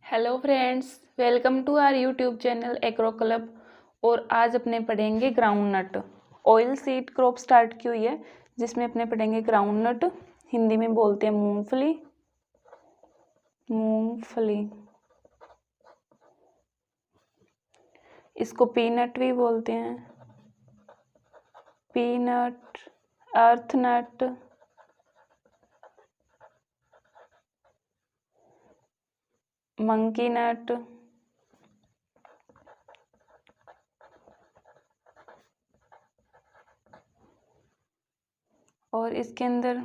Hello friends, welcome to our YouTube channel agro club. और आज अपने पढ़ेंगे groundnut. Oil seed crop start की हुई है जिसमें अपने पढ़ेंगे ग्राउंड नट। हिंदी में बोलते हैं मूंगफली। मूंगफली, इसको पीनट भी बोलते हैं। पीनट, अर्थ नट, मंकी नट, और इसके अंदर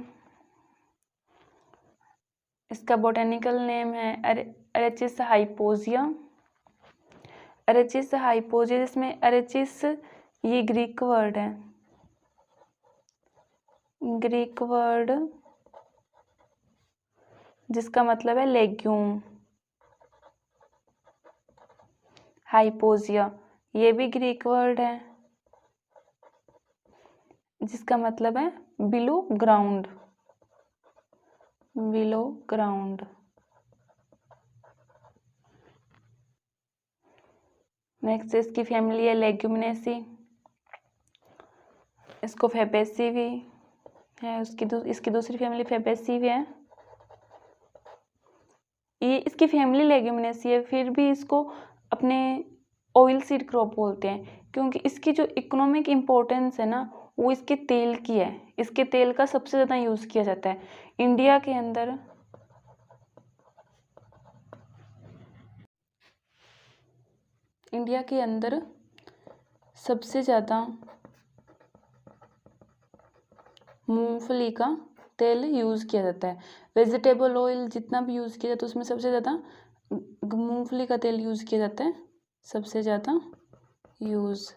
इसका बोटेनिकल नेम है अरेचिस हाइपोजिया। अरेचिस हाइपोजिया, जिसमें अरेचिस ये ग्रीक वर्ड है। ग्रीक वर्ड जिसका मतलब है लेग्यूम। हाइपोजिया ये भी ग्रीक वर्ड है जिसका मतलब है below ground. Below ground. Next इसकी फैमिली है लेग्यूमिनेसी। इसको फेबेसी भी है, इसकी दूसरी फैमिली फेबेसी भी है। ये इसकी फैमिली लेग्यूमिनेसी है, फिर भी इसको अपने ऑयल सीड क्रॉप बोलते हैं क्योंकि इसकी जो इकोनॉमिक इम्पोर्टेंस है ना वो इसके तेल की है। इसके तेल का सबसे ज़्यादा यूज़ किया जाता है इंडिया के अंदर। इंडिया के अंदर सबसे ज़्यादा मूंगफली का तेल यूज़ किया जाता है। वेजिटेबल ऑयल जितना भी यूज़ किया जाता है उसमें सबसे ज़्यादा मूंगफली का तेल यूज़ किया जाता है, सबसे ज़्यादा यूज़।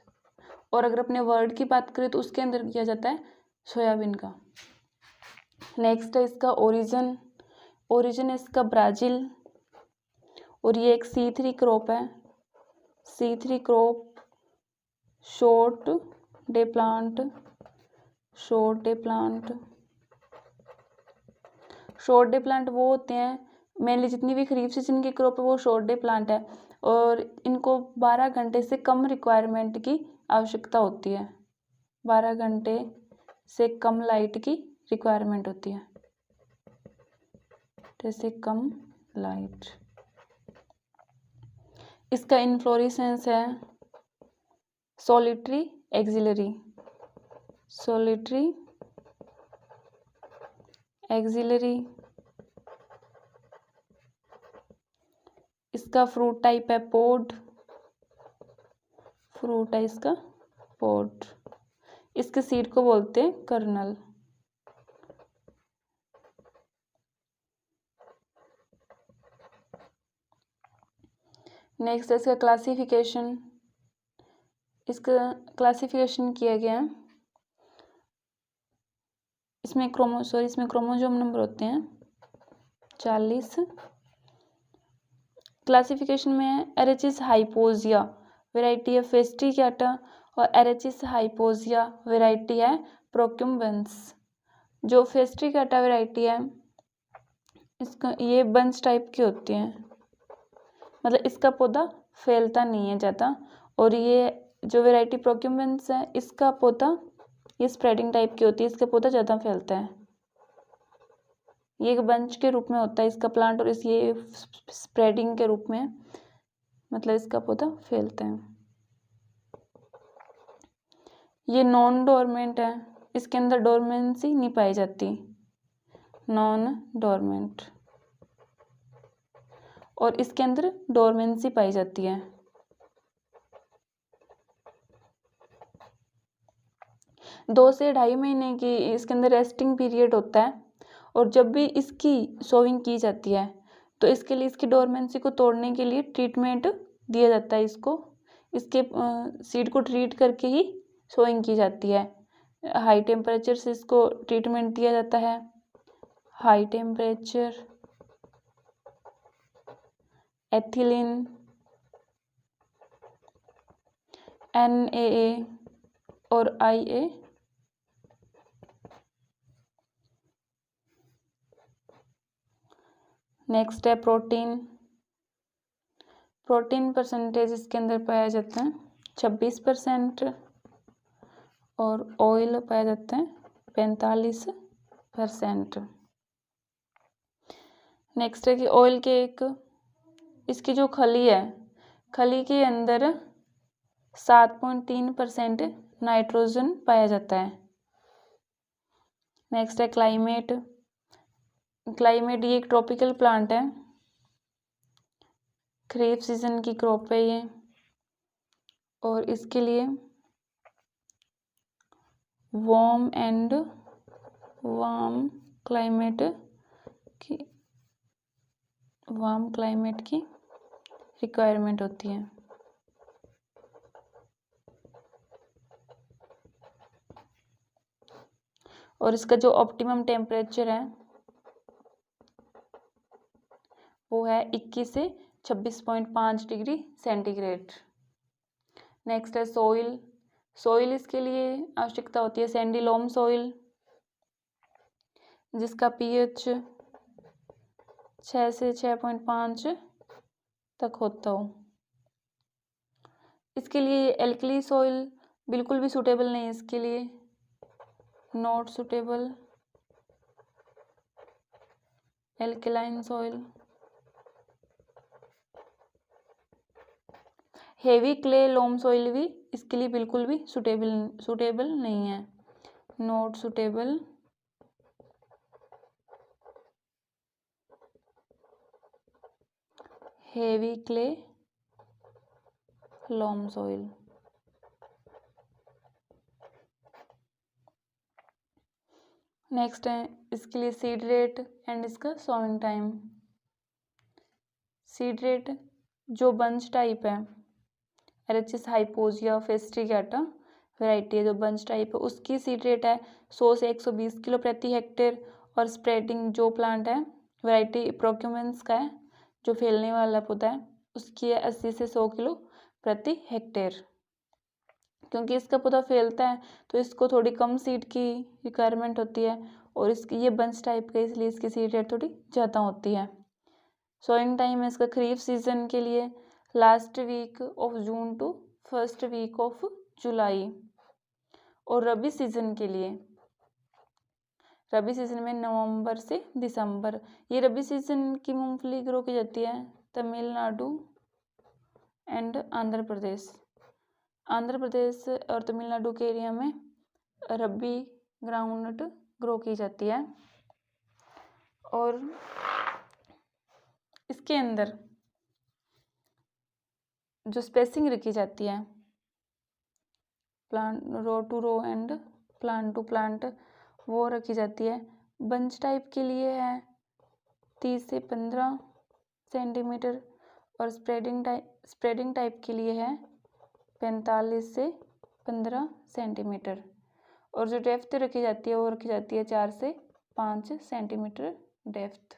और अगर अपने वर्ल्ड की बात करें तो उसके अंदर किया जाता है सोयाबीन का। नेक्स्ट है इसका ओरिजिन। ओरिजिन इसका ब्राज़ील, और ये एक C3 क्रॉप है। C3 crop, short day plant. Short day plant, short day plant वो होते हैं मेनली जितनी भी खरीफ सीजन की क्रॉप है वो शॉर्ट डे प्लांट है, और इनको 12 घंटे से कम रिक्वायरमेंट की आवश्यकता होती है। 12 घंटे से कम लाइट की रिक्वायरमेंट होती है, जैसे कम लाइट। इसका इन्फ्लोरेसेंस है सॉलिटरी एक्सिलरी। Solitary axillary. इसका फ्रूट टाइप है पोड। फ्रूट है इसका पोड। इसके सीड को बोलते हैं कर्नल। नेक्स्ट इसका क्लासिफिकेशन। इसका क्लासिफिकेशन किया गया है, इसमें क्रोमोसोम नंबर होते हैं 40। क्लासिफिकेशन में है एरेचिस हाइपोजिया वेराइटी है फेस्टिक्याटा, और एरेचिस हाइपोजिया वेराइटी है प्रोक्यूम्बेंस। जो फेस्टिक्याटा वेराइटी है इसका ये बंच टाइप की होती है, मतलब इसका पौधा फैलता नहीं है ज़्यादा। और ये जो वेराइटी प्रोक्यूम्बेंस है इसका पौधा ये स्प्रेडिंग टाइप की होती है, इसका पौधा ज़्यादा फैलता है। ये एक बंच के रूप में होता है इसका प्लांट, और इस ये स्प्रेडिंग के रूप में, मतलब इसका पौधा फैलता है। ये नॉन डोरमेंट है, इसके अंदर डोरमेंसी नहीं पाई जाती, नॉन डोरमेंट। और इसके अंदर डोरमेंसी पाई जाती है। दो से 2.5 महीने की इसके अंदर रेस्टिंग पीरियड होता है, और जब भी इसकी सोविंग की जाती है तो इसके लिए इसकी डोरमेंसी को तोड़ने के लिए ट्रीटमेंट दिया जाता है। इसके सीड को ट्रीट करके ही सोविंग की जाती है। हाई टेम्परेचर से इसको ट्रीटमेंट दिया जाता है। हाई टेम्परेचर, एथिलीन, NaA और IA। नेक्स्ट है प्रोटीन। प्रोटीन परसेंटेज इसके अंदर पाया जाता है 26% और ऑयल पाया जाता है 45%। नेक्स्ट है कि ऑयल केक, इसकी जो खली है, खली के अंदर 7.3% नाइट्रोजन पाया जाता है। नेक्स्ट है क्लाइमेट। क्लाइमेट ये एक ट्रॉपिकल प्लांट है, खरीफ सीजन की क्रॉप है ये, और इसके लिए वार्म क्लाइमेट की रिक्वायरमेंट होती है। और इसका जो ऑप्टिमम टेम्परेचर है वो है 21 से 26.5 डिग्री सेंटीग्रेड। नेक्स्ट है सॉइल। सॉइल इसके लिए आवश्यकता होती है सैंडी लोम सॉइल, जिसका पीएच 6 से 6.5 तक होता हो। इसके लिए एल्कली सॉइल बिल्कुल भी सूटेबल नहीं है, इसके लिए not suitable. Alkaline soil, heavy clay loam soil भी इसके लिए बिल्कुल भी सूटेबल नहीं है, not suitable. Heavy clay loam soil. Next है इसके लिए सीड रेट एंड इसका सोइंग टाइम। सीड रेट जो बंच टाइप है, एरेचिस हाइपोजिया फेस्टिगेटा वैरायटी है जो बंच टाइप है, उसकी सीड रेट है 100 से 120 किलो प्रति हेक्टेयर। और स्प्रेडिंग जो प्लांट है वैरायटी प्रोक्यूमेंस का है, जो फैलने वाला पौधा है, उसकी है 80 से 100 किलो प्रति हेक्टेयर। क्योंकि इसका पौधा फैलता है तो इसको थोड़ी कम सीड की रिक्वायरमेंट होती है, और इसकी ये बंच टाइप का इसलिए इसकी सीड रेट थोड़ी ज़्यादा होती है। सोइंग टाइम है इसका खरीफ सीजन के लिए last week of June to first week of July. और रबी सीजन के लिए, रबी सीजन में नवंबर से दिसंबर। ये रबी सीजन की मूंगफली ग्रो की जाती है तमिलनाडु एंड आंध्र प्रदेश। आंध्र प्रदेश और तमिलनाडु के एरिया में रबी ग्राउंडनट ग्रो की जाती है। और इसके अंदर जो स्पेसिंग रखी जाती है plant row to row and plant to plant, वो रखी जाती है। बंच टाइप के लिए है 30 से 15 सेंटीमीटर, और स्प्रेडिंग टाइप के लिए है 45 से 15 सेंटीमीटर। और जो डेप्थ रखी जाती है वो रखी जाती है 4 से 5 सेंटीमीटर डेप्थ।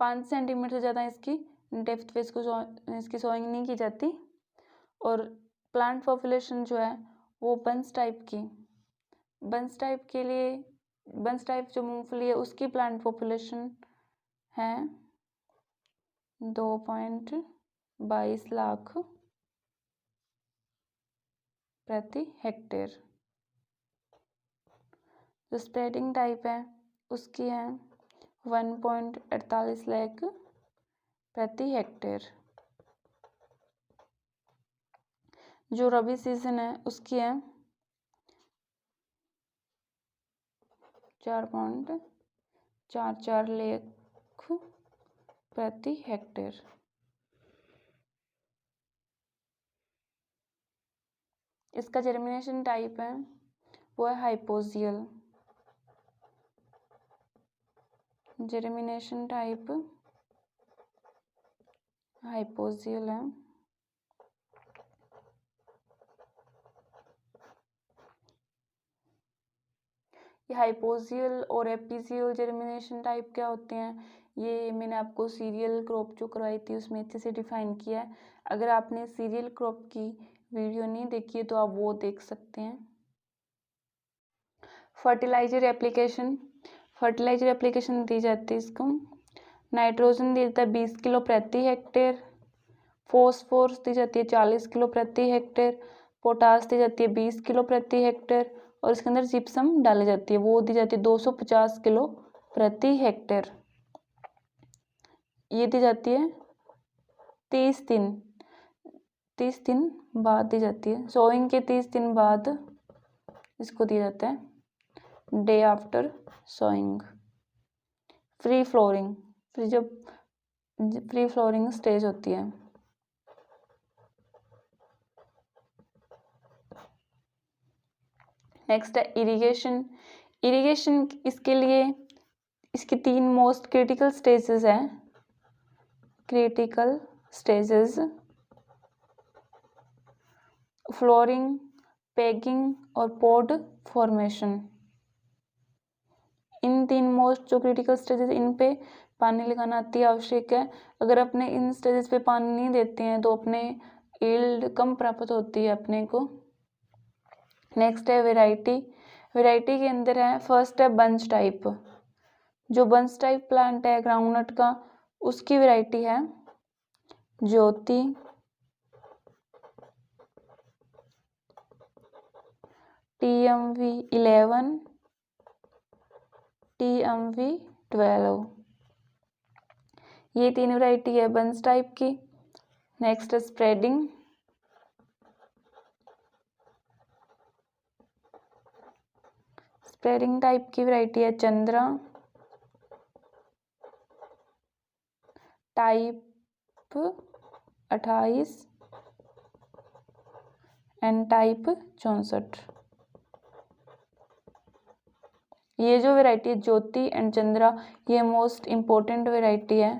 पाँच सेंटीमीटर से ज़्यादा इसकी डेप्थ पे इसकी सोइंग नहीं की जाती। और प्लांट पॉपुलेशन जो है वो बंच टाइप के लिए, बंच टाइप जो मूंगफली है उसकी प्लांट पॉपुलेशन है 2.22 लाख प्रति हेक्टेयर। जो स्प्रेडिंग टाइप है उसकी है 1.48 लाख प्रति हेक्टेयर। जो रबी सीजन है उसकी है 4.44 लाख प्रति हेक्टेयर। इसका जर्मिनेशन टाइप है वो है हाइपोजियल। जर्मिनेशन टाइप हाइपोजियल है। ये हाइपोजियल और एपिजियल जर्मिनेशन टाइप क्या होते हैं, ये मैंने आपको सीरियल क्रॉप जो करवाई थी उसमें अच्छे से डिफाइन किया है। अगर आपने सीरियल क्रॉप की वीडियो नहीं देखी है तो आप वो देख सकते हैं। Fertiliser application. फर्टिलाइजर एप्लीकेशन दी जाती है इसको। नाइट्रोजन दी जाता है 20 किलो प्रति हेक्टेयर। फॉस्फोरस दी जाती है 40 किलो प्रति हेक्टेयर। पोटास दी जाती है 20 किलो प्रति हेक्टेयर। और इसके अंदर जिप्सम डाली जाती है, वो दी जाती है 250 किलो प्रति हेक्टेयर। ये दी जाती है 30 दिन बाद दी जाती है। सोइंग के 30 दिन बाद इसको दिया जाता है day after sowing. Pre flowering, जब फ्री फ्लोरिंग स्टेज होती है। नेक्स्ट है इरिगेशन। इरिगेशन इसके लिए इसकी 3 मोस्ट क्रिटिकल स्टेजेस हैं। क्रिटिकल स्टेजेस फ्लोरिंग, पेगिंग और पॉड फॉर्मेशन। इन 3 मोस्ट जो क्रिटिकल स्टेजेस, इन पे पानी लगाना अति आवश्यक है। अगर अपने इन स्टेजेस पे पानी नहीं देते हैं तो अपने यील्ड कम प्राप्त होती है अपने को। नेक्स्ट है वैरायटी। वैरायटी के अंदर है, फर्स्ट है बंच टाइप। जो बंच टाइप प्लांट है ग्राउंडनट का, उसकी वैरायटी है ज्योति, TMV11, TMV12। ये 3 वैरायटी है बंच टाइप की। नेक्स्ट है स्प्रेडिंग। स्प्रेडिंग टाइप की वैरायटी है चंद्रा, टाइप 28 एंड टाइप 64। ये जो वैरायटी है ज्योति एंड चंद्रा, ये मोस्ट इम्पोर्टेंट वैरायटी है।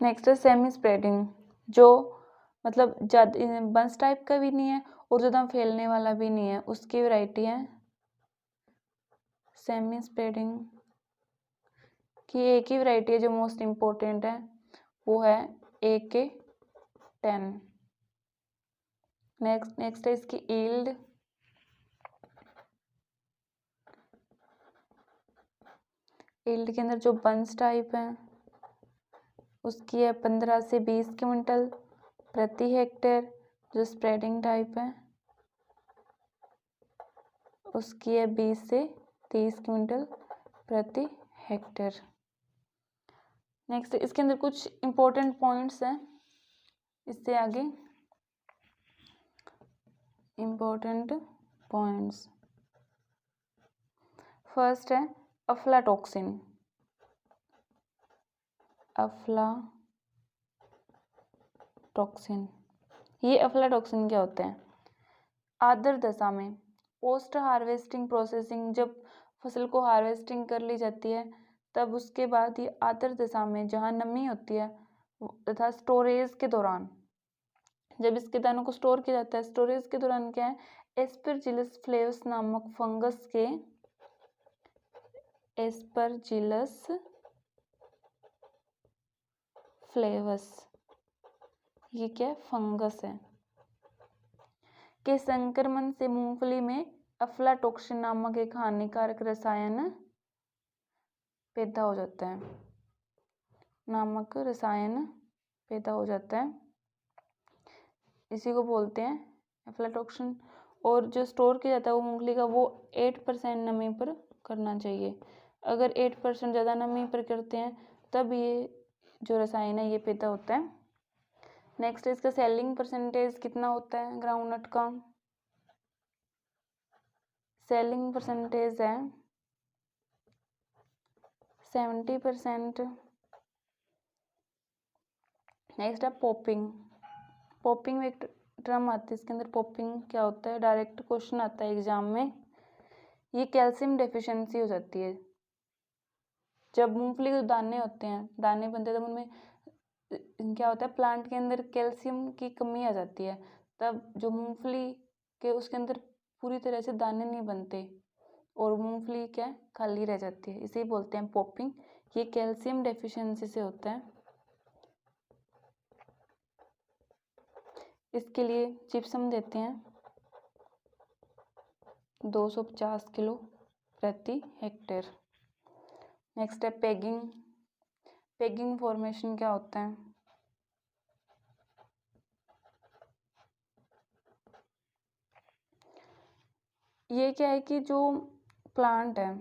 नेक्स्ट है सेमी स्प्रेडिंग, जो मतलब ज़्यादा बंच टाइप का भी नहीं है और ज़्यादा फैलने वाला भी नहीं है, उसकी वैरायटी है सेमी स्प्रेडिंग की। एक ही वैरायटी है जो मोस्ट इम्पोर्टेंट है, वो है AK10। नेक्स्ट है इसकी यील्ड। यील्ड के अंदर जो बंच टाइप है उसकी है 15 से 20 क्विंटल प्रति हेक्टेयर। जो स्प्रेडिंग टाइप है उसकी है 20 से 30 क्विंटल प्रति हेक्टेयर। नेक्स्ट इसके अंदर कुछ इम्पोर्टेंट पॉइंट्स हैं, इससे आगे इम्पोर्टेंट पॉइंट्स। फर्स्ट है अफ्लाटॉक्सिन। अफ्लाटॉक्सिन, ये अफ्लाटॉक्सिन क्या होते हैं? आदर दशा में पोस्ट हार्वेस्टिंग प्रोसेसिंग, जब फसल को हार्वेस्टिंग कर ली जाती है तब उसके बाद ये आदर दशा में जहाँ नमी होती है तथा स्टोरेज के दौरान, जब इसके दानों को स्टोर किया जाता है, स्टोरेज के दौरान क्या है, एस्परजिलस फ्लेवस नामक फंगस के, एस्परजिलस फ्लेवस, ये क्या है, फंगस है, के संक्रमण से मूंगफली में अफ्लाटॉक्सिन नामक एक हानिकारक रसायन पैदा हो जाता है, इसी को बोलते हैं अफ्लाटॉक्सिन। और जो स्टोर किया जाता है वो मूंगफली का, वो 8% नमी पर करना चाहिए। अगर 8% ज़्यादा नमी पर करते हैं तब ये जो रसायन है ये पैदा होता है। नेक्स्ट इसका सेलिंग परसेंटेज कितना होता है ग्राउंडनट का? सेलिंग परसेंटेज है 70%। नेक्स्ट है पॉपिंग। पॉपिंग में एक टर्म आती है इसके अंदर, पॉपिंग क्या होता है, डायरेक्ट क्वेश्चन आता है एग्जाम में। ये कैल्शियम डेफिशिएंसी हो जाती है, जब मूंगफली के दाने होते हैं, दाने बनते हैं, तब उनमें क्या होता है, प्लांट के अंदर कैल्शियम की कमी आ जाती है, तब जो मूंगफली के उसके अंदर पूरी तरह से दाने नहीं बनते और मूंगफली क्या खाली रह जाती है, इसे बोलते हैं पॉपिंग। ये कैल्शियम डेफिशिएंसी से होता है। इसके लिए जिप्सम देते हैं 250 किलो प्रति हेक्टेयर। नेक्स्ट है पेगिंग। पेगिंग फॉर्मेशन क्या होता है? ये क्या है कि जो प्लांट है,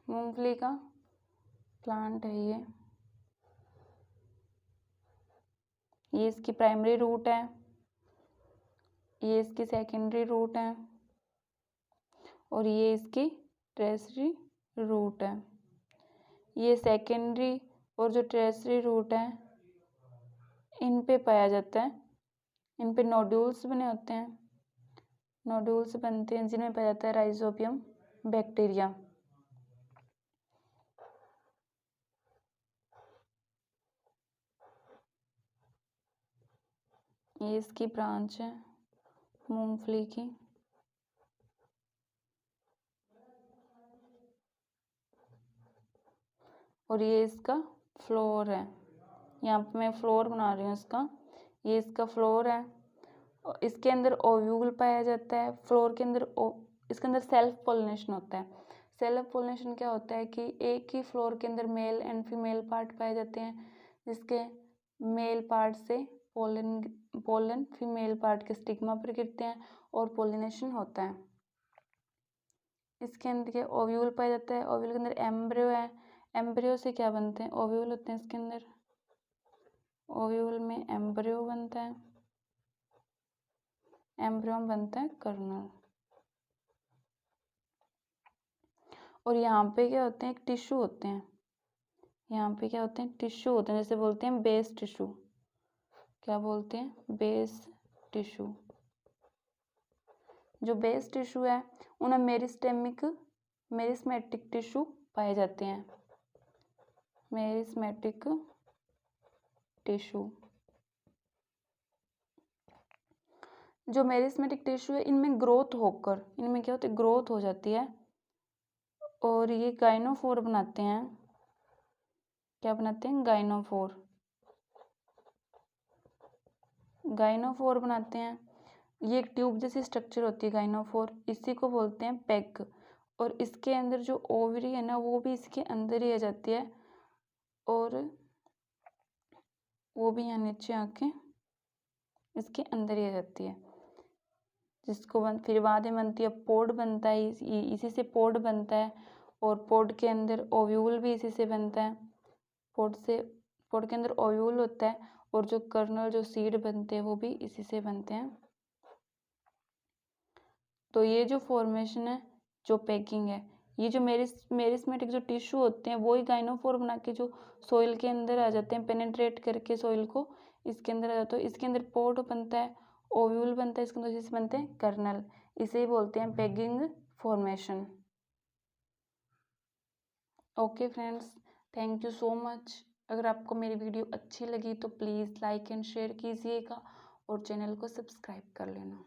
मूंगफली का प्लांट है, ये इसकी प्राइमरी रूट है, ये इसकी सेकेंडरी रूट है और ये इसकी टर्शियरी रूट है। ये सेकेंडरी और जो टर्शियरी रूट है इन पे पाया जाता है, इन पे नोड्यूल्स बने होते हैं, नोड्यूल्स बनते हैं जिनमें पाया जाता है राइजोबियम बैक्टीरिया। ये इसकी ब्रांच है मूंगफली की। और ये इसका फ्लोर है, यहाँ पे मैं फ्लोर बना रही हूँ इसका। ये इसका फ्लोर है, इसके अंदर ओव्यूल पाया जाता है। फ्लोर के अंदर इसके अंदर सेल्फ पोलिनेशन होता है। सेल्फ पोलिनेशन क्या होता है कि एक ही फ्लोर के अंदर मेल एंड फीमेल पार्ट पाए जाते हैं, जिसके मेल पार्ट से पोलन फीमेल पार्ट के स्टिग्मा पर गिरते हैं और पोलिनेशन होता है। इसके अंदर ओव्यूल पाया जाता है, ओव्यूल के अंदर एम्ब्रियो है, एम्ब्रियो से क्या बनते हैं? ओव्यूल होते हैं इसके अंदर, ओव्यूल में एम्ब्रियो बनता है, एम्ब्रियो में बनता है कर्नल। और यहाँ पे क्या होते हैं? एक टिश्यू होते हैं, यहाँ पे क्या होते हैं? टिश्यू होते हैं, जैसे बोलते हैं बेस टिश्यू। क्या बोलते हैं? Base tissue. जो बेस टिश्यू है उन्हें मेरिस्मेटिक टिश्यू पाए जाते हैं, मेरिस्मेटिक टिश्यू। जो मेरिस्मेटिक टिश्यू है इनमें ग्रोथ होकर, इनमें क्या होता है? ग्रोथ हो जाती है और ये गाइनोफोर बनाते हैं। क्या बनाते हैं? गाइनोफोर, गाइनोफोर बनाते हैं। ये एक ट्यूब जैसी स्ट्रक्चर होती है गाइनोफोर, इसी को बोलते हैं पेग। और इसके अंदर जो ओवरी है ना वो भी इसके अंदर ही आ जाती है और वो भी यहाँ नीचे आके इसके अंदर ही आ जाती है, जिसको फिर बाद में बनती है पोड बनता है, इसी से पोड बनता है। और पोड के अंदर ओव्यूल भी इसी से बनता है, पोड के अंदर ओव्यूल होता है और जो कर्नल जो सीड बनते हैं वो भी इसी से बनते हैं। तो ये जो फॉर्मेशन है, जो पैकिंग है, ये जो मेरिस्मेटिक जो टिश्यू होते हैं वो ही गाइनोफोर बना के जो सॉइल के अंदर आ जाते हैं, पेनेट्रेट करके सॉइल को इसके अंदर आ जाते हैं। इसके अंदर पोड बनता है, ओव्यूल बनता है, इसके अंदर जिससे बनते हैं कर्नल, इसे ही बोलते हैं packing formation. Okay friends, thank you so much. अगर आपको मेरी वीडियो अच्छी लगी तो प्लीज़ लाइक एंड शेयर कीजिएगा और चैनल को सब्सक्राइब कर लेना।